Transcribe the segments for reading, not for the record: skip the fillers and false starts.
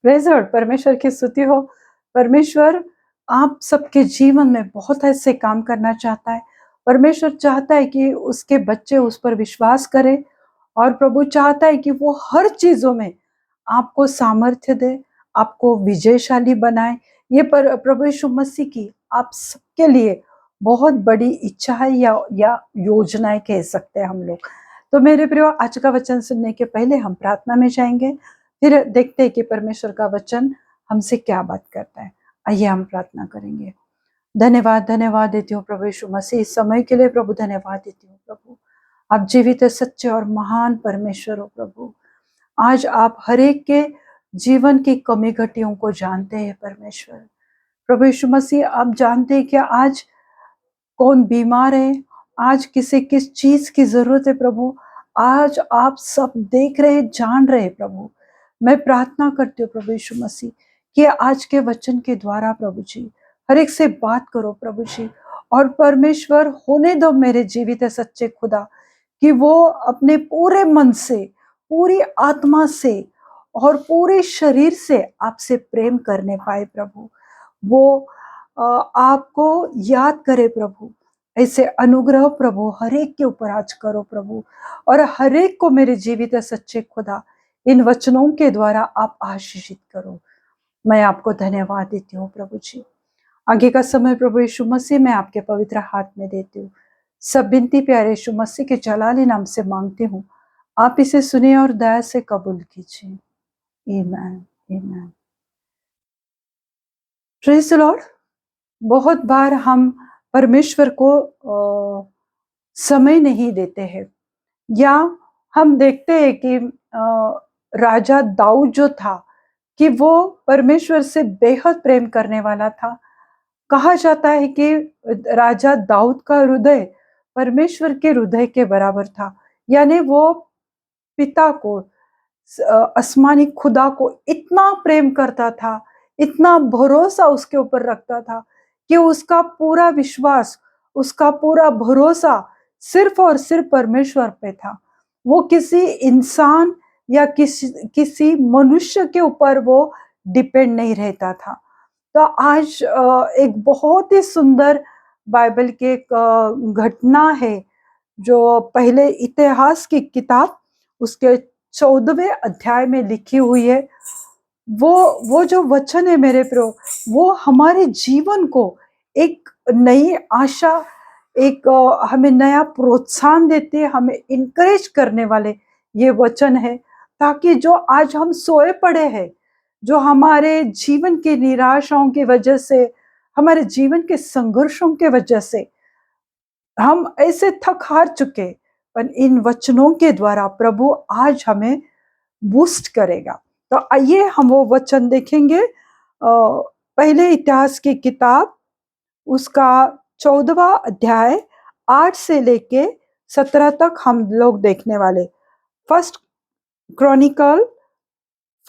Praise Lord, परमेश्वर की स्तुति हो। परमेश्वर आप सबके जीवन में बहुत ऐसे काम करना चाहता है। परमेश्वर चाहता है कि उसके बच्चे उस पर विश्वास करें और प्रभु चाहता है कि वो हर चीज़ों में आपको सामर्थ्य दे, आपको विजयशाली बनाए। ये प्रभु यीशु मसीह की आप सबके लिए बहुत बड़ी इच्छा है या योजनाएँ कह सकते हैं हम लोग। तो मेरे प्रियो, आज का वचन सुनने के पहले हम प्रार्थना में जाएँगे। फिर देखते हैं कि परमेश्वर का वचन हमसे क्या बात करता है। आइए हम प्रार्थना करेंगे। धन्यवाद, धन्यवाद देती हूँ प्रभु यीशु मसीह, इस समय के लिए प्रभु धन्यवाद देती हूँ प्रभु। आप जीवित, सच्चे और महान परमेश्वर हो प्रभु। आज आप हर एक के जीवन की कमी घटियों को जानते हैं परमेश्वर। प्रभु यीशु मसीह, आप जानते हैं कि आज कौन बीमार है, आज किसे किस चीज की जरूरत है प्रभु। आज आप सब देख रहे, जान रहे प्रभु। मैं प्रार्थना करती हूँ प्रभु यीशु मसीह कि आज के वचन के द्वारा प्रभु जी हर एक से बात करो प्रभु जी। और परमेश्वर, होने दो मेरे जीवित सच्चे खुदा कि वो अपने पूरे मन से, पूरी आत्मा से और पूरे शरीर से आपसे प्रेम करने पाए प्रभु। वो आपको याद करे प्रभु। ऐसे अनुग्रह प्रभु हर एक के ऊपर आज करो प्रभु। और हर एक को मेरे जीवित सच्चे खुदा इन वचनों के द्वारा आप आशीषित करो। मैं आपको धन्यवाद देती हूँ प्रभु जी। आगे का समय प्रभु यीशु मसीह मैं आपके पवित्र हाथ में देती हूँ। सब विनती प्यारे यीशु मसीह के जलाली नाम से मांगती हूँ। आप इसे सुनिए और दया से कबूल कीजिए। आमीन, आमीन। Praise the Lord. बहुत बार हम परमेश्वर को समय नहीं देते हैं, या हम देखते हैं कि राजा दाऊद जो था कि वो परमेश्वर से बेहद प्रेम करने वाला था। कहा जाता है कि राजा दाऊद का हृदय परमेश्वर के हृदय के बराबर था। यानी वो पिता को, आसमानी खुदा को इतना प्रेम करता था, इतना भरोसा उसके ऊपर रखता था कि उसका पूरा विश्वास, उसका पूरा भरोसा सिर्फ और सिर्फ परमेश्वर पे था। वो किसी इंसान या किसी मनुष्य के ऊपर वो डिपेंड नहीं रहता था। तो आज एक बहुत ही सुंदर बाइबल की एक घटना है जो पहले इतिहास की किताब उसके 14वें अध्याय में लिखी हुई है। वो जो वचन है मेरे प्रियो, वो हमारे जीवन को एक नई आशा, एक हमें नया प्रोत्साहन देते हैं, हमें इनकरेज करने वाले ये वचन है। ताकि जो आज हम सोए पड़े हैं, जो हमारे जीवन की निराशाओं की वजह से, हमारे जीवन के संघर्षों के वजह से हम ऐसे थक हार चुके, पर इन वचनों के द्वारा प्रभु आज हमें बूस्ट करेगा। तो आइए हम वो वचन देखेंगे। पहले इतिहास की किताब उसका 14वां अध्याय 8 से लेके 17 तक हम लोग देखने वाले। First chronicle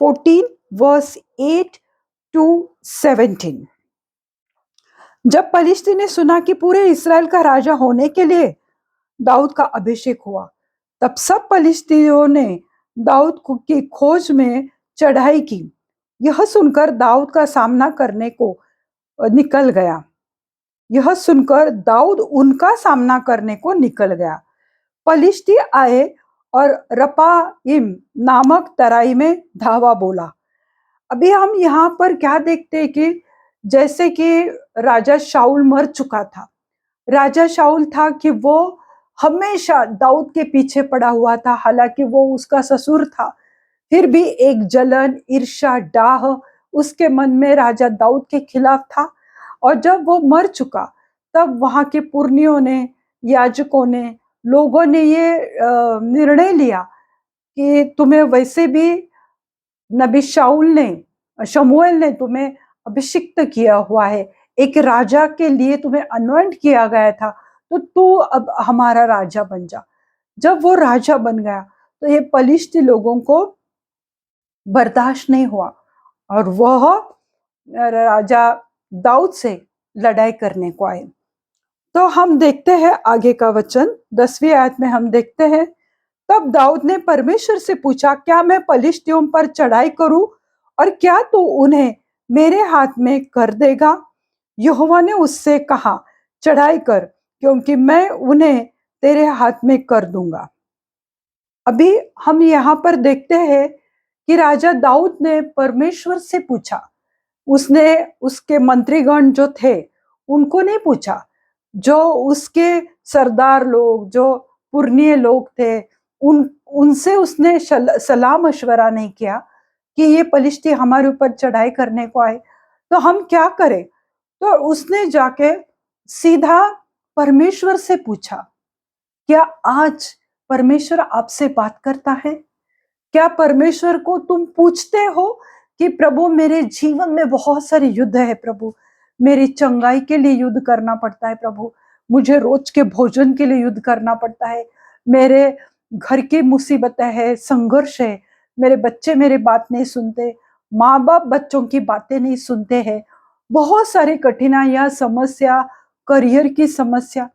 14 verse 8 to 17। जब पलिश्ती ने सुना कि पूरे इस्राएल का राजा होने के लिए दाऊद का अभिषेक हुआ, तब सब पलिश्तियों ने दाऊद की खोज में चढ़ाई की। यह सुनकर दाऊद का सामना करने को निकल गया। यह सुनकर दाऊद उनका सामना करने को निकल गया। पलिश्ती आए और रपाइम नामक तराई में धावा बोला। अभी हम यहाँ पर क्या देखते हैं कि जैसे कि राजा शाऊल मर चुका था। राजा शाऊल था कि वो हमेशा दाऊद के पीछे पड़ा हुआ था, हालांकि वो उसका ससुर था। फिर भी एक जलन, ईर्ष्या, डाह उसके मन में राजा दाऊद के खिलाफ था। और जब वो मर चुका, तब वहां के पुरनियों ने, याजकों ने, लोगों ने ये निर्णय लिया कि तुम्हें वैसे भी नबी शमूएल ने तुम्हें अभिषिक्त किया हुआ है, एक राजा के लिए तुम्हें अनॉइंट किया गया था, तो तू अब हमारा राजा बन जा। जब वो राजा बन गया तो ये पलिश्ती लोगों को बर्दाश्त नहीं हुआ और वह राजा दाऊद से लड़ाई करने को आए। तो हम देखते हैं आगे का वचन 10वीं आयत में हम देखते हैं, तब दाऊद ने परमेश्वर से पूछा, क्या मैं पलिश्तियों पर चढ़ाई करूं और क्या तू उन्हें मेरे हाथ में कर देगा? यहोवा ने उससे कहा, चढ़ाई कर, क्योंकि मैं उन्हें तेरे हाथ में कर दूंगा। अभी हम यहाँ पर देखते हैं कि राजा दाऊद ने परमेश्वर से पूछा। उसने उसके मंत्रीगण जो थे उनको नहीं पूछा, जो उसके सरदार लोग, जो पुरनिये लोग थे, उनसे उसने सलाह मशवरा नहीं किया कि ये पलिश्ती हमारे ऊपर चढ़ाई करने को आए, तो हम क्या करें। तो उसने जाके सीधा परमेश्वर से पूछा। क्या आज परमेश्वर आपसे बात करता है? क्या परमेश्वर को तुम पूछते हो कि प्रभु मेरे जीवन में बहुत सारे युद्ध है प्रभु, मेरी चंगाई के लिए युद्ध करना पड़ता है प्रभु, मुझे रोज के भोजन के लिए युद्ध करना पड़ता है, मेरे घर की मुसीबतें है, संघर्ष है, मेरे बच्चे मेरी बात नहीं सुनते, माँ बाप बच्चों की बातें नहीं सुनते हैं, बहुत सारी कठिनाइयां, समस्या, करियर की समस्या,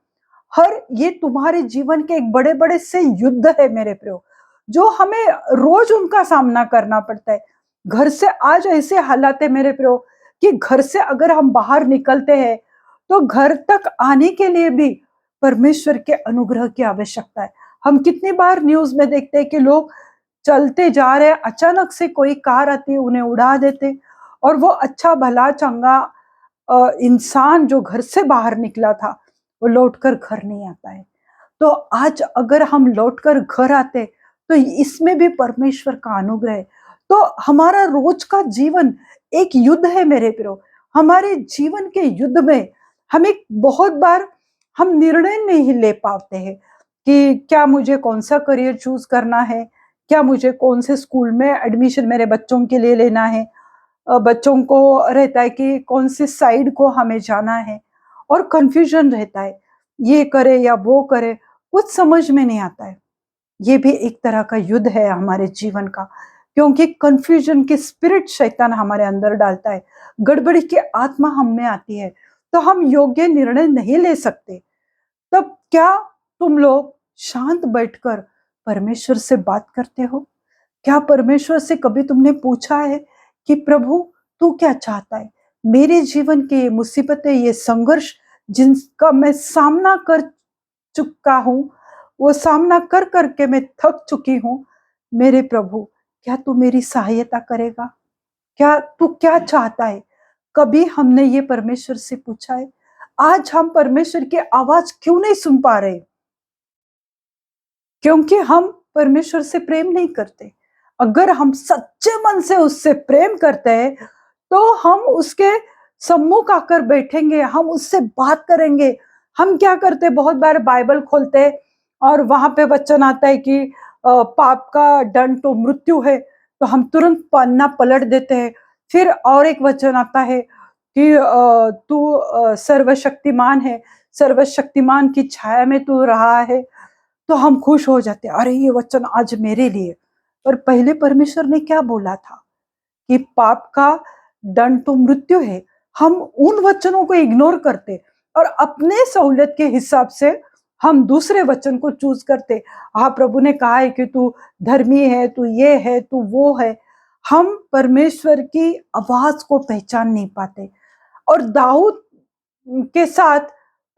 हर ये तुम्हारे जीवन के एक बड़े बड़े से युद्ध है मेरे प्रियो, जो हमें रोज उनका सामना करना पड़ता है। घर से आज ऐसे हालात है मेरे प्रियो कि घर से अगर हम बाहर निकलते हैं तो घर तक आने के लिए भी परमेश्वर के अनुग्रह की आवश्यकता है। हम कितनी बार न्यूज में देखते हैं कि लोग चलते जा रहे हैं, अचानक से कोई कार आती है, उन्हें उड़ा देते, और वो अच्छा भला चंगा इंसान जो घर से बाहर निकला था वो लौटकर घर नहीं आता है। तो आज अगर हम लौटकर घर आते तो इसमें भी परमेश्वर का अनुग्रह है। तो हमारा रोज का जीवन एक युद्ध है मेरे प्रियो। हमारे जीवन के युद्ध में हमें बहुत बार हम निर्णय नहीं ले पाते हैं कि क्या मुझे कौन सा करियर चूज करना है, क्या मुझे कौन से स्कूल में एडमिशन मेरे बच्चों के लिए लेना है। बच्चों को रहता है कि कौन सी साइड को हमें जाना है, और कंफ्यूजन रहता है, ये करे या वो करे, कुछ समझ में नहीं आता है। ये भी एक तरह का युद्ध है हमारे जीवन का, क्योंकि कंफ्यूजन की स्पिरिट शैतान हमारे अंदर डालता है, गड़बड़ी की आत्मा हम में आती है, तो हम योग्य निर्णय नहीं ले सकते। तब क्या तुम लोग शांत बैठकर परमेश्वर से बात करते हो? क्या परमेश्वर से कभी तुमने पूछा है कि प्रभु तू क्या चाहता है? मेरे जीवन के ये मुसीबतें, ये संघर्ष जिनका मैं सामना कर चुका हूं, वो सामना कर करके मैं थक चुकी हूं, मेरे प्रभु क्या तू मेरी सहायता करेगा? क्या तू क्या चाहता है? कभी हमने ये परमेश्वर से पूछा है? आज हम परमेश्वर की आवाज क्यों नहीं सुन पा रहे? क्योंकि हम परमेश्वर से प्रेम नहीं करते। अगर हम सच्चे मन से उससे प्रेम करते हैं तो हम उसके सम्मुख आकर बैठेंगे, हम उससे बात करेंगे। हम क्या करते, बहुत बार बाइबल खोलते और वहां पे वचन आता है कि पाप का दंड तो मृत्यु है, तो हम तुरंत पन्ना पलट देते हैं। फिर और एक वचन आता है कि तू सर्वशक्तिमान है, सर्वशक्तिमान की छाया में तू रहा है, तो हम खुश हो जाते हैं, अरे ये वचन आज मेरे लिए। पर पहले परमेश्वर ने क्या बोला था कि पाप का दंड तो मृत्यु है। हम उन वचनों को इग्नोर करते और अपने सहूलियत के हिसाब से हम दूसरे वचन को चूज करते। हाँ, प्रभु ने कहा है कि तू धर्मी है, तू ये है, तू वो है। हम परमेश्वर की आवाज को पहचान नहीं पाते। और दाऊद के साथ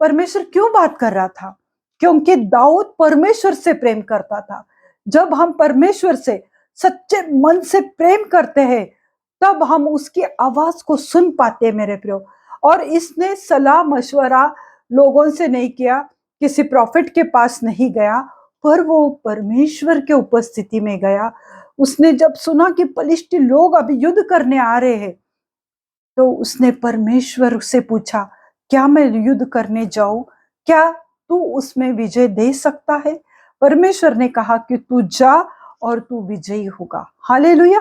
परमेश्वर क्यों बात कर रहा था? क्योंकि दाऊद परमेश्वर से प्रेम करता था। जब हम परमेश्वर से सच्चे मन से प्रेम करते हैं तब हम उसकी आवाज को सुन पाते हैं मेरे प्रियो। और इसने सलाह मशवरा लोगों से नहीं किया, किसी प्रॉफिट के पास नहीं गया, पर वो परमेश्वर के उपस्थिति में गया। उसने जब सुना कि फलिश्ती लोग अभी युद्ध करने आ रहे हैं तो उसने परमेश्वर से पूछा, क्या मैं युद्ध करने जाऊं? क्या तू उसमें विजय दे सकता है? परमेश्वर ने कहा कि तू जा और तू विजयी होगा। हालेलुया।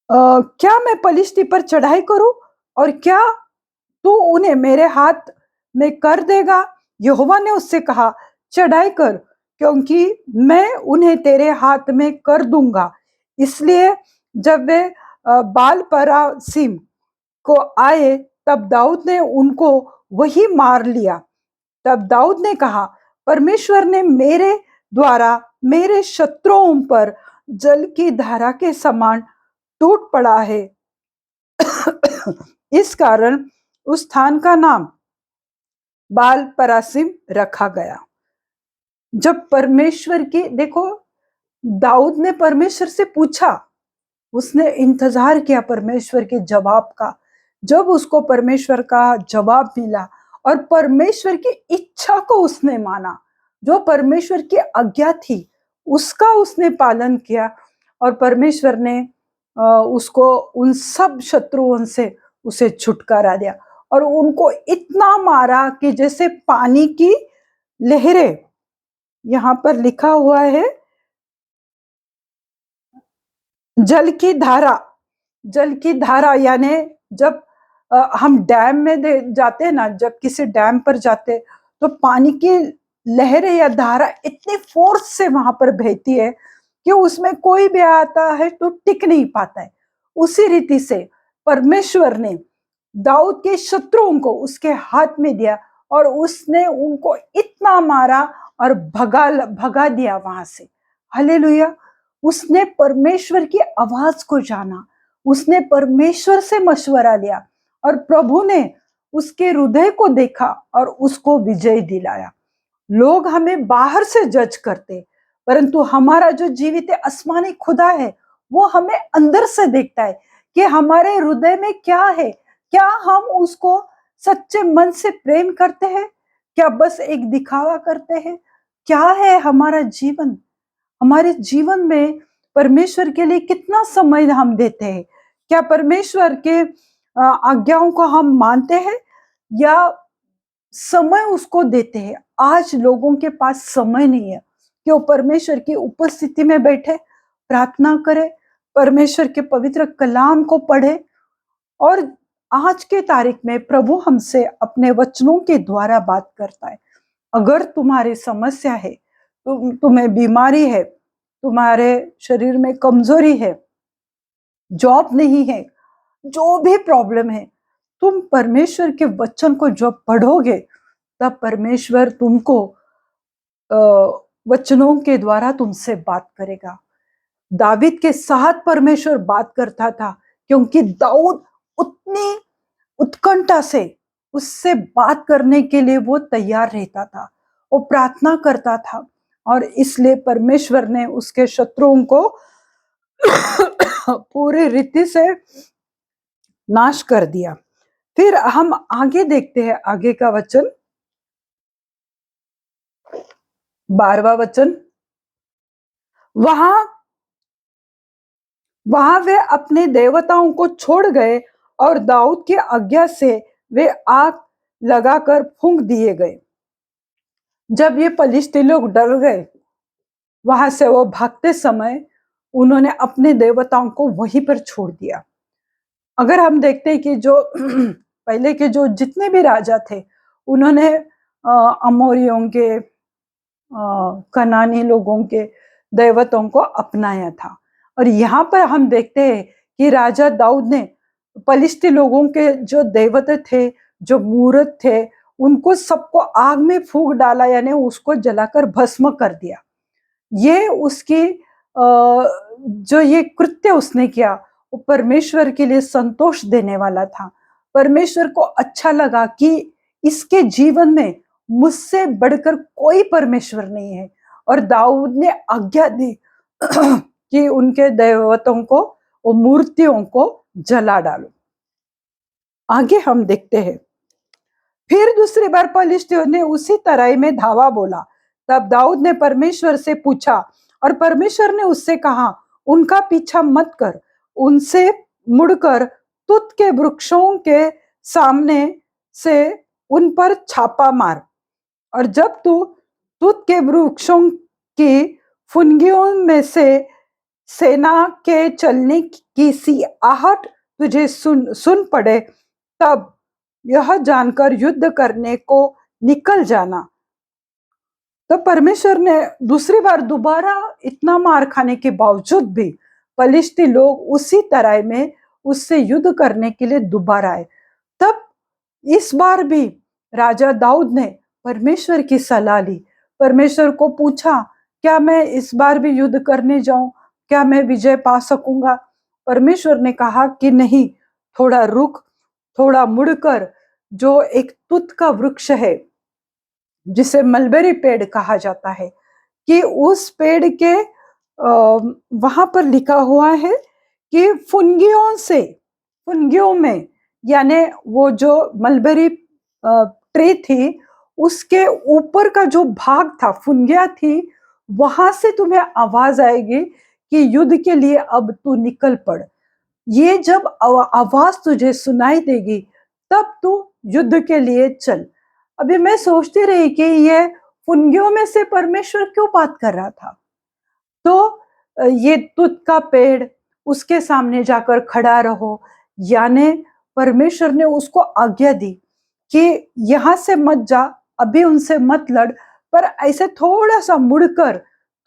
क्या मैं पलिश्ती पर चढ़ाई करूं और क्या तू उन्हें मेरे हाथ में कर देगा? यहोवा ने उससे कहा, चढ़ाई कर, क्योंकि मैं उन्हें तेरे हाथ में कर दूंगा। इसलिए जब वे बाल परासीम को आए तब दाऊद ने उनको वही मार लिया। तब दाऊद ने कहा, परमेश्वर ने मेरे द्वारा मेरे शत्रुओं पर जल की धारा के समान टूट पड़ा है। इस कारण उस स्थान का नाम बाल परासिम रखा गया। जब परमेश्वर की, देखो, दाऊद ने परमेश्वर से पूछा, उसने इंतजार किया परमेश्वर के जवाब का। जब उसको परमेश्वर का जवाब मिला और परमेश्वर की इच्छा को उसने माना, जो परमेश्वर की आज्ञा थी उसका उसने पालन किया, और परमेश्वर ने उसको उन सब शत्रुओं से उसे छुटकारा दिया, और उनको इतना मारा कि जैसे पानी की लहरें, यहाँ पर लिखा हुआ है जल की धारा। जल की धारा यानी जब हम डैम में जाते हैं ना, जब किसी डैम पर जाते तो पानी की लहरें या धारा इतनी फोर्स से वहां पर बहती है कि उसमें कोई भी आता है तो टिक नहीं पाता है। उसी रीति से परमेश्वर ने दाऊद के शत्रुओं को उसके हाथ में दिया, और उसने उनको इतना मारा और भगा दिया वहां से। हालेलुया। उसने परमेश्वर की आवाज को जाना, उसने परमेश्वर से मशवरा लिया, और प्रभु ने उसके हृदय को देखा और उसको विजय दिलाया। लोग हमें बाहर से जज करते, परंतु हमारा जो जीवित आसमानी खुदा है वो हमें अंदर से देखता है कि हमारे हृदय में क्या है। क्या हम उसको सच्चे मन से प्रेम करते हैं, क्या बस एक दिखावा करते हैं? क्या है हमारा जीवन? हमारे जीवन में परमेश्वर के लिए कितना समय हम देते हैं? क्या परमेश्वर के आज्ञाओं को हम मानते हैं या समय उसको देते हैं? आज लोगों के पास समय नहीं है कि वो परमेश्वर की उपस्थिति में बैठे, प्रार्थना करे, परमेश्वर के पवित्र कलाम को पढ़े। और आज के तारीख में प्रभु हमसे अपने वचनों के द्वारा बात करता है। अगर तुम्हारी समस्या है, तुम्हें बीमारी है, तुम्हारे शरीर में कमजोरी है, जॉब नहीं है, जो भी प्रॉब्लम है, तुम परमेश्वर के वचन को जब पढ़ोगे तब परमेश्वर तुमको वचनों के द्वारा तुमसे बात करेगा। दावीद के साथ परमेश्वर बात करता था क्योंकि दाऊद उतनी उत्कंठा से उससे बात करने के लिए वो तैयार रहता था, वो प्रार्थना करता था, और इसलिए परमेश्वर ने उसके शत्रुओं को पूरी रीति से नाश कर दिया। फिर हम आगे देखते हैं, आगे का वचन, 12वां वचन। वहां वे अपने देवताओं को छोड़ गए और दाऊद की आज्ञा से वे आग लगाकर फूंक दिए गए। जब ये पलिश्ती लोग डर गए, वहां से वो भागते समय उन्होंने अपने देवताओं को वहीं पर छोड़ दिया। अगर हम देखते हैं कि जो पहले के जो जितने भी राजा थे, उन्होंने अमोरियों के, कनानी लोगों के देवताओं को अपनाया था। और यहाँ पर हम देखते हैं कि राजा दाऊद ने पलिश्ती लोगों के जो देवता थे, जो मूर्त थे, उनको सबको आग में फूंक डाला, यानी उसको जलाकर भस्म कर दिया। ये उसकी जो ये कृत्य उसने किया वो परमेश्वर के लिए संतोष देने वाला था। परमेश्वर को अच्छा लगा कि इसके जीवन में मुझसे बढ़कर कोई परमेश्वर नहीं है, और दाऊद ने आज्ञा दी कि उनके देवताओं को, वो मूर्तियों को जला डालो। आगे हम देखते हैं, फिर दूसरी बार पलिश्तियों ने उसी तराई में धावा बोला। तब दाऊद ने परमेश्वर से पूछा, और परमेश्वर ने उससे कहा, उनका पीछा मत कर, उनसे मुड़कर तुत के वृक्षों के सामने से उन पर छापा मार, और जब तू तुत के वृक्षों की फुनगियों में से सेना के चलने की सी आहट तुझे सुन पड़े, तब यह जानकर युद्ध करने को निकल जाना। तो परमेश्वर ने दूसरी बार दोबारा इतना मार खाने के बावजूद भी फलिश्ती लोग उसी तराई में उससे युद्ध करने के लिए दोबारा आए। तब इस बार भी राजा दाऊद ने परमेश्वर की सलाह ली, परमेश्वर को पूछा, क्या मैं इस बार भी युद्ध करने जाऊं? क्या मैं विजय पा सकूंगा? परमेश्वर ने कहा कि नहीं, थोड़ा रुक, थोड़ा मुड़कर, जो एक तुत का वृक्ष है जिसे मलबेरी पेड़ कहा जाता है, कि उस पेड़ के वहां पर लिखा हुआ है कि फुनगियों में, यानी वो जो मलबेरी ट्री थी, उसके ऊपर का जो भाग था, फुनगिया थी, वहां से तुम्हें आवाज आएगी कि युद्ध के लिए अब तू निकल पड़। ये जब आवाज तुझे सुनाई देगी, तब तू युद्ध के लिए चल। अभी मैं सोचती रही कि ये फुनगियों में से परमेश्वर क्यों बात कर रहा था। तो ये तुत का पेड़, उसके सामने जाकर खड़ा रहो, यानी परमेश्वर ने उसको आज्ञा दी कि यहां से मत जा, अभी उनसे मत लड़, पर ऐसे थोड़ा सा मुड़कर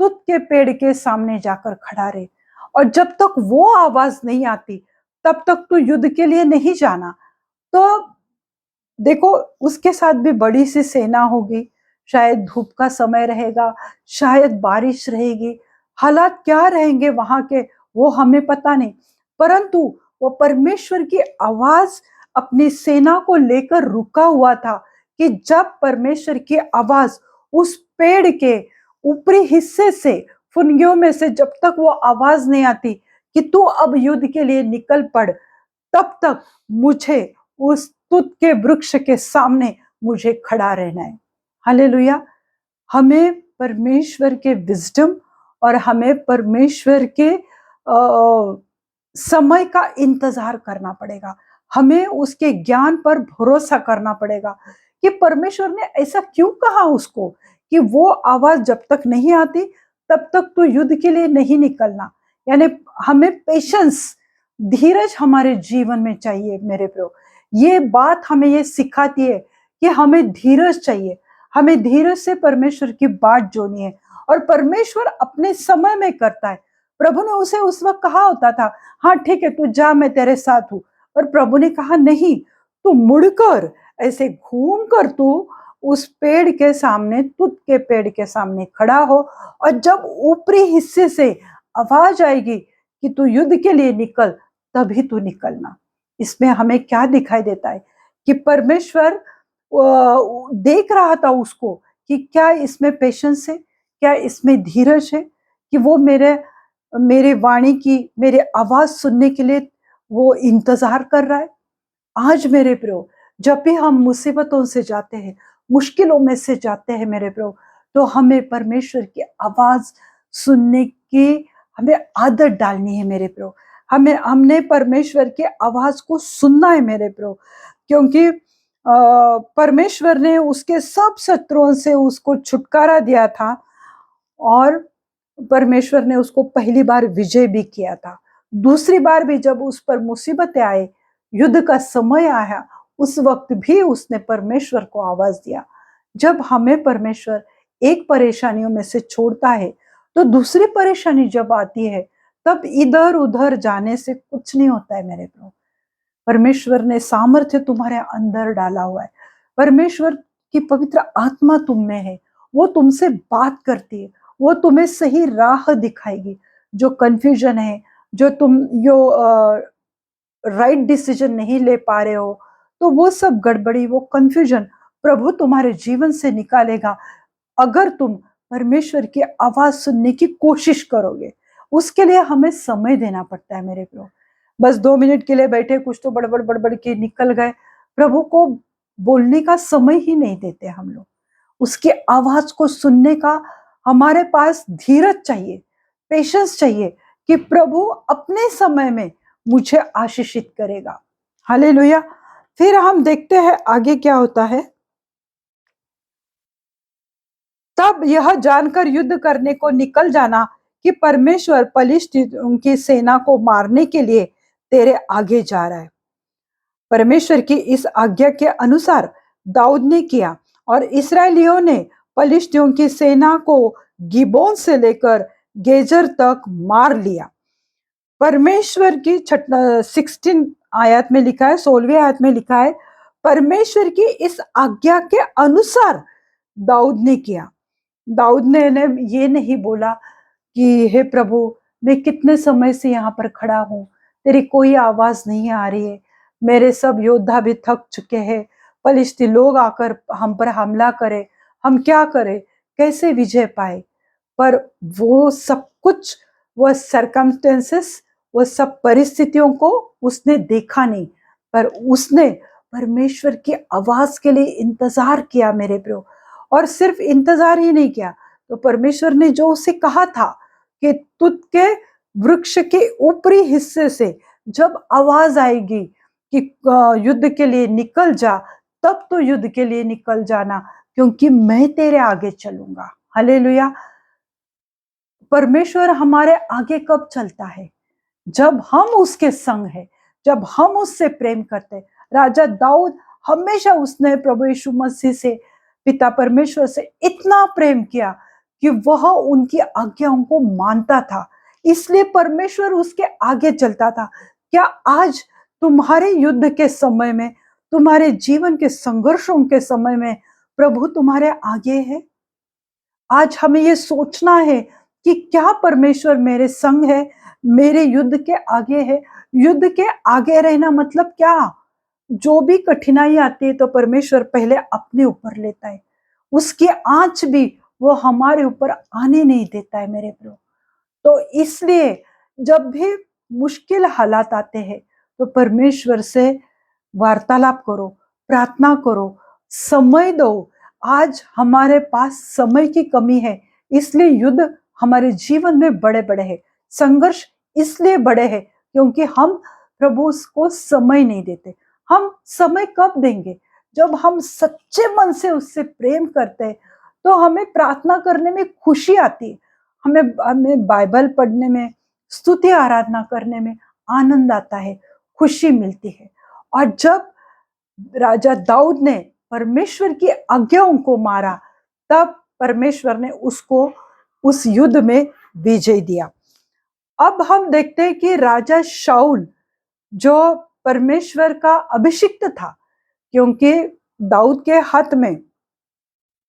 तुत के पेड़ के सामने जाकर खड़ा रहे, और जब तक वो आवाज नहीं आती तब तक तू युद्ध के लिए नहीं जाना। तो देखो, उसके साथ भी बड़ी सी सेना होगी, शायद धूप का समय रहेगा, शायद बारिश रहेगी, हालात क्या रहेंगे वहां के वो हमें पता नहीं, परंतु वो परमेश्वर की आवाज अपनी सेना को लेकर रुका हुआ था कि जब परमेश्वर की आवाज उस पेड़ के ऊपरी हिस्से से, फुनगियों में से जब तक वो आवाज नहीं आती कि तू अब युद्ध के लिए निकल पड़, तब तक मुझे उस तुत के वृक्ष के सामने मुझे खड़ा रहना है। हालेलुया। हमें परमेश्वर के विजडम और हमें परमेश्वर के समय का इंतजार करना पड़ेगा। हमें उसके ज्ञान पर भरोसा करना पड़ेगा कि परमेश्वर ने ऐसा क्यों कहा उसको कि वो आवाज जब तक नहीं आती तब तक तो युद्ध के लिए नहीं निकलना। यानी हमें पेशेंस, धीरज हमारे जीवन में चाहिए मेरे प्रियो। ये बात हमें ये सिखाती है कि हमें धीरज चाहिए, हमें धीरज से परमेश्वर की बात जोनी है, और परमेश्वर अपने समय में करता है। प्रभु ने उसे उस वक्त कहा होता था, हाँ ठीक है, तू जा, मैं तेरे साथ हूं, और प्रभु ने कहा नहीं, तू मुड़कर, ऐसे घूम कर तू उस पेड़ के सामने, तुत के पेड़ के सामने खड़ा हो, और जब ऊपरी हिस्से से आवाज आएगी कि तू युद्ध के लिए निकल, तभी तू निकलना। इसमें हमें क्या दिखाई देता है कि परमेश्वर देख रहा था उसको कि क्या इसमें पेशेंस है, क्या इसमें धीरज है, कि वो मेरे मेरे वाणी की, मेरे आवाज सुनने के लिए वो इंतजार कर रहा है। आज मेरे प्रियो, जब भी हम मुसीबतों से जाते हैं, मुश्किलों में से जाते हैं मेरे प्रियो, तो हमें परमेश्वर की आवाज सुनने की हमें आदत डालनी है मेरे प्रियो। हमने परमेश्वर की आवाज को सुनना है मेरे प्रियो, क्योंकि परमेश्वर ने उसके सब शत्रुओं से उसको छुटकारा दिया था, और परमेश्वर ने उसको पहली बार विजय भी किया था। दूसरी बार भी जब उस पर मुसीबतें आए, युद्ध का समय आया, उस वक्त भी उसने परमेश्वर को आवाज दिया। जब हमें परमेश्वर एक परेशानियों में से छोड़ता है, तो दूसरी परेशानी जब आती है, तब इधर उधर जाने से कुछ नहीं होता है मेरे प्रभु। परमेश्वर ने सामर्थ्य तुम्हारे अंदर डाला हुआ है, परमेश्वर की पवित्र आत्मा तुम में है, वो तुमसे बात करती है, वो तुम्हें सही राह दिखाएगी। जो कंफ्यूजन है, जो तुम यो राइट डिसीजन नहीं ले पा रहे हो, तो वो सब गड़बड़ी, वो कंफ्यूजन प्रभु तुम्हारे जीवन से निकालेगा, अगर तुम परमेश्वर की आवाज सुनने की कोशिश करोगे। उसके लिए हमें समय देना पड़ता है मेरे प्रो। बस 2 मिनट के लिए बैठे, कुछ तो बड़बड़ बड़बड़ के निकल गए, प्रभु को बोलने का समय ही नहीं देते हम लोग। उसकी आवाज को सुनने का हमारे पास धीरज चाहिए, पेशेंस चाहिए, कि प्रभु अपने समय में मुझे आशीषित करेगा। हालेलुया। फिर हम देखते हैं आगे क्या होता है। तब यह जानकर युद्ध करने को निकल जाना कि परमेश्वर पलिश्तियों की सेना को मारने के लिए तेरे आगे जा रहा है। परमेश्वर की इस आज्ञा के अनुसार दाऊद ने किया, और इसराइलियों ने पलिश्तियों की सेना को गिबोन से लेकर गेजर तक मार लिया। परमेश्वर की 16 आयत में लिखा है, 16वीं आयत में लिखा है, परमेश्वर की इस आज्ञा के अनुसार दाऊद ने किया। दाऊद ने ये नहीं बोला कि हे प्रभु, मैं कितने समय से यहाँ पर खड़ा हूँ, तेरी कोई आवाज नहीं आ रही है। मेरे सब योद्धा भी थक चुके हैं, फलिश्ती लोग आकर हम पर हमला करे, हम क्या करें, कैसे विजय पाए। पर वो सब कुछ, वह सरकमस्टेंसेस, वह सब परिस्थितियों को उसने देखा नहीं, पर उसने परमेश्वर की आवाज के लिए इंतजार किया मेरे प्रियो। और सिर्फ इंतजार ही नहीं किया, तो परमेश्वर ने जो उसे कहा था कि तुझ के वृक्ष के ऊपरी हिस्से से जब आवाज आएगी कि युद्ध के लिए निकल जा, तब तो युद्ध के लिए निकल जाना, क्योंकि मैं तेरे आगे चलूंगा। हालेलुया। परमेश्वर हमारे आगे कब चलता है? जब हम उसके संग है, जब हम उससे प्रेम करते। राजा दाऊद, हमेशा उसने प्रभु यीशु मसीह से, पिता परमेश्वर से इतना प्रेम किया कि वह उनकी आज्ञाओं को मानता था, इसलिए परमेश्वर उसके आगे चलता था। क्या आज तुम्हारे युद्ध के समय में, तुम्हारे जीवन के संघर्षों के समय में प्रभु तुम्हारे आगे है? आज हमें ये सोचना है कि क्या परमेश्वर मेरे संग है, मेरे युद्ध के आगे है। युद्ध के आगे रहना मतलब क्या? जो भी कठिनाई आती है तो परमेश्वर पहले अपने ऊपर लेता है, उसकी आंच भी वो हमारे ऊपर आने नहीं देता है मेरे प्रभु। तो इसलिए जब भी मुश्किल हालात आते हैं तो परमेश्वर से वार्तालाप करो, प्रार्थना करो, समय दो। आज हमारे पास समय की कमी है, इसलिए युद्ध हमारे जीवन में बड़े बड़े हैं, संघर्ष इसलिए बड़े हैं क्योंकि हम प्रभु को समय नहीं देते। हम समय कब देंगे? जब हम सच्चे मन से उससे प्रेम करते हैं, तो हमें प्रार्थना करने में खुशी आती है, हमें हमें बाइबल पढ़ने में, स्तुति आराधना करने में आनंद आता है, खुशी मिलती है। और जब राजा दाऊद ने परमेश्वर की आज्ञाओं को मारा, तब परमेश्वर ने उसको उस युद्ध में विजय दिया। अब हम देखते हैं कि राजा शाऊल, जो परमेश्वर का अभिषिक्त था, क्योंकि दाऊद के हाथ में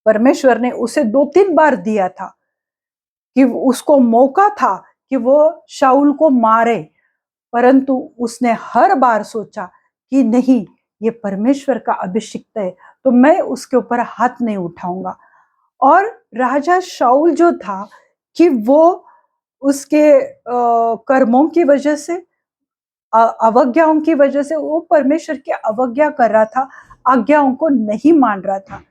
परमेश्वर ने उसे 2-3 बार दिया था कि उसको मौका था कि वो शाऊल को मारे, परंतु उसने हर बार सोचा कि नहीं, ये परमेश्वर का अभिषिक्त है, तो मैं उसके ऊपर हाथ नहीं उठाऊंगा। और राजा शाऊल जो था कि वो उसके कर्मों की वजह से, अवज्ञाओं की वजह से वो परमेश्वर की अवज्ञा कर रहा था, आज्ञाओं को नहीं मान रहा था।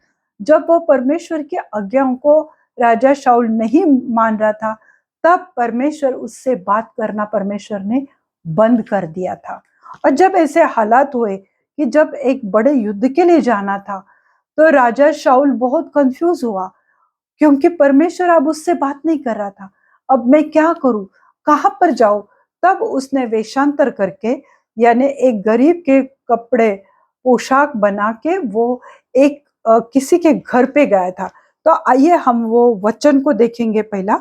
जब वो परमेश्वर की आज्ञाओं को राजा शाऊल नहीं मान रहा था, तब परमेश्वर उससे बात करना परमेश्वर ने बंद कर दिया था। और जब ऐसे हालात हुए कि जब एक बड़े युद्ध के लिए जाना था, तो राजा शाऊल बहुत कंफ्यूज हुआ, क्योंकि परमेश्वर अब उससे बात नहीं कर रहा था। अब मैं क्या करूं, कहां पर जाऊं? तब उसने वेशांतर करके, यानी एक गरीब के कपड़े, पोशाक बना के वो एक किसी के घर पे गया था। तो आइए हम वो वचन को देखेंगे पहला।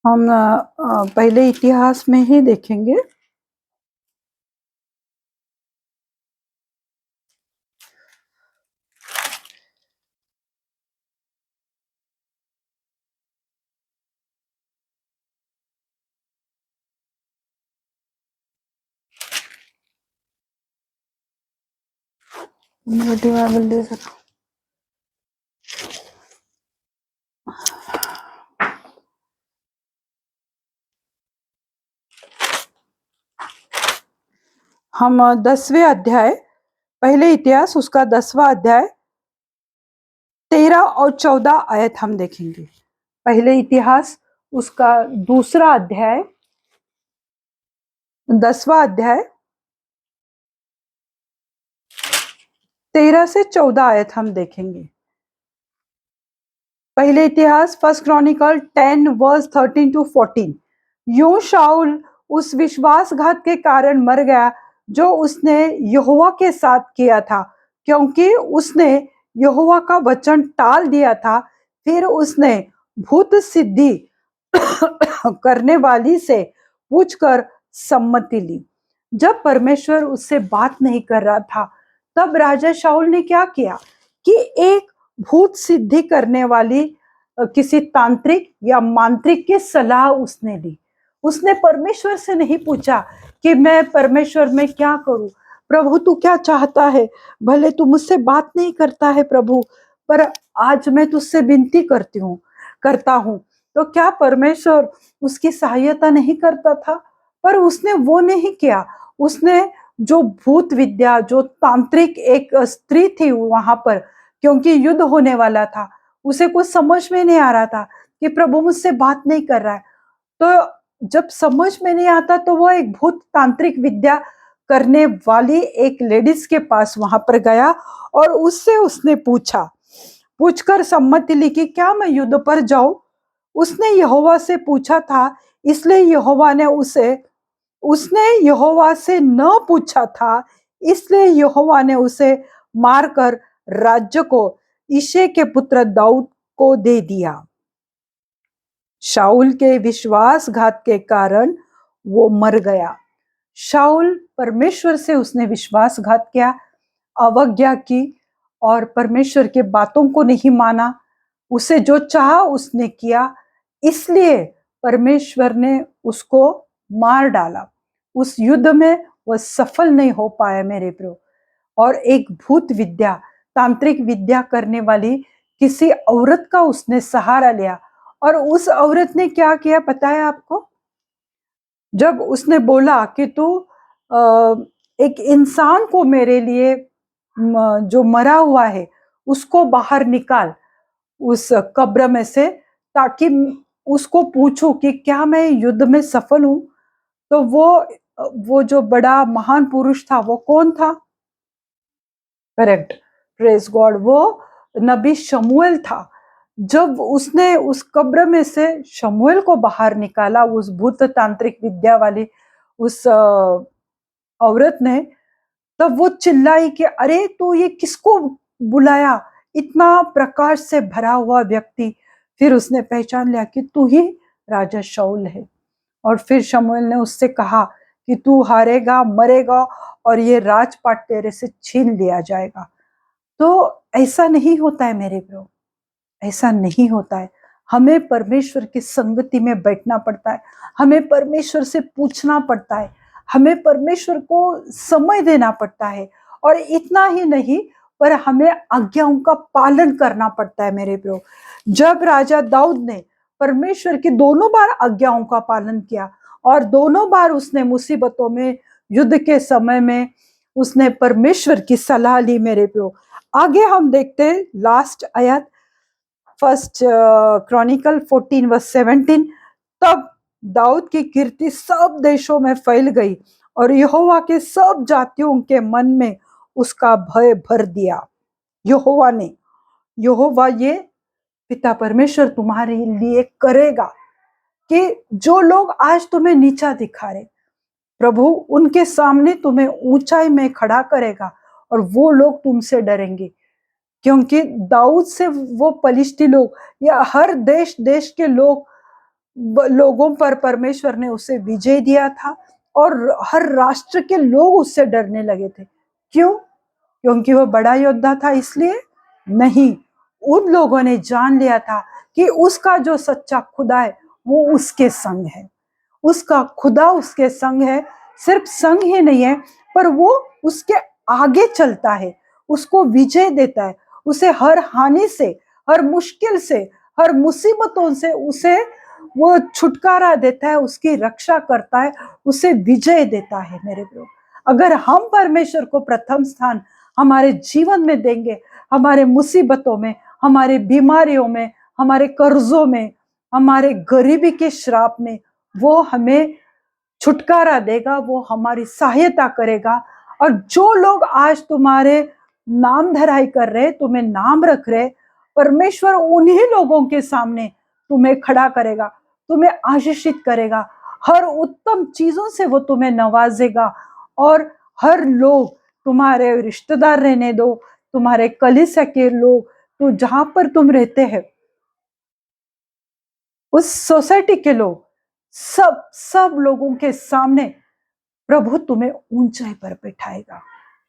हम पहले इतिहास में ही देखेंगे। बाइबल दे सकते। हम 10वें अध्याय, पहले इतिहास उसका 10वां अध्याय 13 और 14 आयत हम देखेंगे। पहले इतिहास उसका दूसरा अध्याय, 10वां अध्याय 13 से 14 आयत हम देखेंगे। पहले इतिहास 1 क्रॉनिकल 10 वर्स 13 to 14। यूं शाऊल उस विश्वासघात के कारण मर गया जो उसने यहोवा के साथ किया था, क्योंकि उसने यहोवा का वचन टाल दिया था। फिर उसने भूत सिद्धि करने वाली से पूछकर सम्मति ली। जब परमेश्वर उससे बात नहीं कर रहा था, तब राजा शाऊल ने क्या किया कि एक भूत सिद्धि करने वाली किसी तांत्रिक या मांत्रिक की सलाह उसने ली। उसने परमेश्वर से नहीं पूछा कि मैं परमेश्वर में क्या करूं, प्रभु तू क्या चाहता है, भले तू मुझसे बात नहीं करता है प्रभु, पर आज मैं तुझसे विनती करता हूं। तो क्या परमेश्वर उसकी सहायता नहीं करता था? पर उसने वो नहीं किया। उसने जो भूत विद्या, जो तांत्रिक एक स्त्री थी वहां पर, क्योंकि युद्ध होने वाला था, उसे कुछ समझ में नहीं आ रहा था कि प्रभु मुझसे बात नहीं कर रहा है। तो जब समझ में नहीं आता तो वो एक भूत तांत्रिक विद्या करने वाली एक लेडीज के पास वहां पर गया और उससे उसने पूछकर सम्मति ली कि क्या मैं युद्ध पर जाऊं। उसने यहोवा से पूछा था, इसलिए उसने यहोवा से न पूछा था, इसलिए यहोवा ने उसे मारकर राज्य को ईशे के पुत्र दाऊद को दे दिया। शाऊल के विश्वासघात के कारण वो मर गया। शाऊल परमेश्वर से उसने विश्वासघात किया, अवज्ञा की और परमेश्वर के बातों को नहीं माना। उसे जो चाहा उसने किया, इसलिए परमेश्वर ने उसको मार डाला। उस युद्ध में वह सफल नहीं हो पाया मेरे प्रियो। और एक भूत विद्या, तांत्रिक विद्या करने वाली किसी औरत का उसने सहारा लिया। और उस औरत ने क्या किया पता है आपको? जब उसने बोला कि तू एक इंसान को मेरे लिए, जो मरा हुआ है उसको बाहर निकाल उस कब्र में से, ताकि उसको पूछूं कि क्या मैं युद्ध में सफल हूं। तो वो जो बड़ा महान पुरुष था वो कौन था? करेक्ट, प्रेज गॉड, वो नबी शमूएल था। जब उसने उस कब्र में से शमूएल को बाहर निकाला, उस भूत तांत्रिक विद्या वाली उस औरत ने, तब वो चिल्लाई कि अरे तू ये किसको बुलाया, इतना प्रकाश से भरा हुआ व्यक्ति। फिर उसने पहचान लिया कि तू ही राजा शाऊल है। और फिर शमूएल ने उससे कहा कि तू हारेगा, मरेगा और ये राजपाट तेरे से छीन लिया जाएगा। तो ऐसा नहीं होता है मेरे प्रियो, ऐसा नहीं होता है। हमें परमेश्वर की संगति में बैठना पड़ता है, हमें परमेश्वर से पूछना पड़ता है, हमें परमेश्वर को समय देना पड़ता है। और इतना ही नहीं, पर हमें आज्ञाओं का पालन करना पड़ता है मेरे प्रियो। जब राजा दाऊद ने परमेश्वर की दोनों बार आज्ञाओं का पालन किया और दोनों बार उसने मुसीबतों में, युद्ध के समय में उसने परमेश्वर की सलाह ली मेरे प्रियो। आगे हम देखते हैं लास्ट आयत, 1 क्रॉनिकल 14:17। तब दाऊद की कीर्ति सब देशों में फैल गई और यहोवा के सब जातियों के मन में उसका भय भर दिया। यहोवा ये पिता परमेश्वर तुम्हारे लिए करेगा कि जो लोग आज तुम्हें नीचा दिखा रहे, प्रभु उनके सामने तुम्हें ऊंचाई में खड़ा करेगा और वो लोग तुमसे डरेंगे। क्योंकि दाऊद से वो पलिश्ती लोग या हर देश देश के लोगों पर परमेश्वर ने उसे विजय दिया था और हर राष्ट्र के लोग उससे डरने लगे थे। क्यों? क्योंकि वो बड़ा योद्धा था इसलिए नहीं, उन लोगों ने जान लिया था कि उसका जो सच्चा खुदा है वो उसके संग है, उसका खुदा उसके संग है। सिर्फ संग ही नहीं है, पर वो उसके आगे चलता है, उसको विजय देता है, उसे हर हानि से, हर मुश्किल से, हर मुसीबतों से उसे वो छुटकारा देता है, उसकी रक्षा करता है, उसे विजय देता है मेरे प्रियो। अगर हम परमेश्वर को प्रथम स्थान हमारे जीवन में देंगे, हमारे मुसीबतों में, हमारे बीमारियों में, हमारे कर्जों में, हमारे गरीबी के श्राप में, वो हमें छुटकारा देगा, वो हमारी सहायता करेगा। और जो लोग आज तुम्हारे नाम धराई कर रहे, तुम्हें नाम रख रहे परमेश्वर उन्हीं लोगों के सामने तुम्हें खड़ा करेगा, तुम्हें आशीषित करेगा, हर उत्तम चीजों से वो तुम्हें नवाजेगा। और हर लोग, तुम्हारे रिश्तेदार रहने दो, तुम्हारे कलीसिया के लोग, तो जहां पर तुम रहते हैं उस सोसाइटी के लोग, सब लोगों के सामने प्रभु तुम्हें ऊंचाई पर बिठाएगा।